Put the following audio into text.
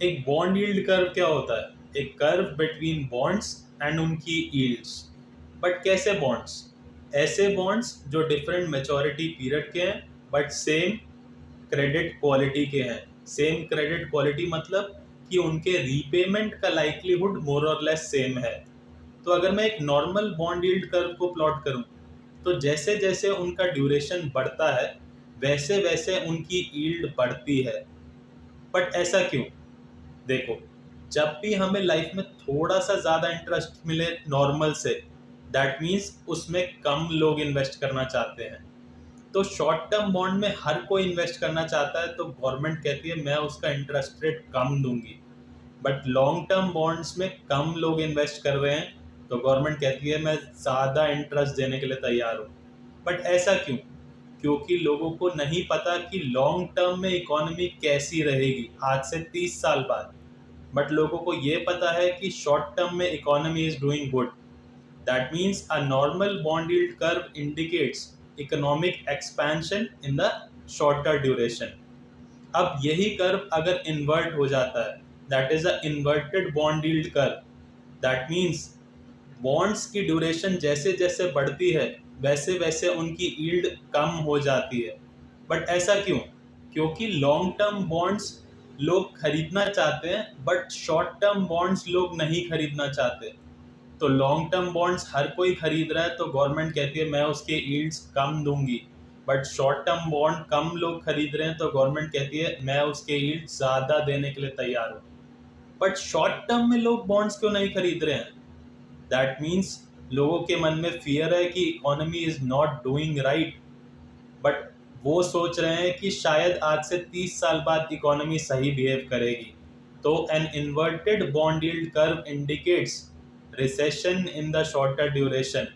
एक bond yield curve क्या होता है? एक कर्व बिटवीन बॉन्ड्स एंड उनकी यील्ड्स। बट कैसे बॉन्ड्स? ऐसे बॉन्ड्स जो डिफरेंट मैच्योरिटी पीरियड के हैं बट सेम क्रेडिट क्वालिटी के हैं। सेम क्रेडिट क्वालिटी मतलब कि उनके रीपेमेंट का लाइक्लीहुड मोर और लेस सेम है। तो अगर मैं एक नॉर्मल बॉन्ड यील्ड कर्व को प्लॉट करूं, तो जैसे जैसे उनका ड्यूरेशन बढ़ता है वैसे वैसे उनकी यील्ड बढ़ती है। बट ऐसा क्यों? देखो, जब भी हमें लाइफ में थोड़ा सा ज़्यादा इंटरेस्ट मिले नॉर्मल से, दैट मीन्स उसमें कम लोग इन्वेस्ट करना चाहते हैं। तो शॉर्ट टर्म बॉन्ड में हर कोई इन्वेस्ट करना चाहता है, तो गवर्नमेंट कहती है मैं उसका इंटरेस्ट रेट कम दूंगी। बट लॉन्ग टर्म बॉन्ड्स में कम लोग इन्वेस्ट कर रहे हैं, तो गवर्नमेंट कहती है मैं ज़्यादा इंटरेस्ट देने के लिए तैयार हूँ। बट ऐसा क्यों? क्योंकि लोगों को नहीं पता कि लॉन्ग टर्म में इकोनॉमी कैसी रहेगी आज से 30 साल बाद। बट लोगों को ये पता है कि शॉर्ट टर्म में economy is doing good. That means a normal bond yield curve indicates economic expansion in the shorter duration. अब यही कर्व अगर इन्वर्ट हो जाता है, that is a inverted bond yield curve. That means bonds की duration जैसे जैसे बढ़ती है वैसे वैसे उनकी यील्ड कम हो जाती है। बट ऐसा क्यों? क्योंकि लॉन्ग टर्म बॉन्ड्स लोग खरीदना चाहते हैं बट शॉर्ट टर्म बॉन्ड्स लोग नहीं खरीदना चाहते। तो लॉन्ग टर्म बॉन्ड्स हर कोई खरीद रहा है, तो गवर्नमेंट कहती है मैं उसके यील्ड्स कम दूंगी। बट शॉर्ट टर्म बॉन्ड कम लोग खरीद रहे हैं, तो गवर्नमेंट कहती है मैं उसके यील्ड ज़्यादा देने के लिए तैयार हूँ। बट शॉर्ट टर्म में लोग बॉन्ड्स क्यों नहीं खरीद रहे हैं? दैट मीन्स लोगों के मन में फियर है कि economy is not doing right. But वो सोच रहे हैं कि शायद आज से 30 साल बाद इकोनॉमी सही बिहेव करेगी। तो an inverted bond yield curve indicates recession in the shorter duration.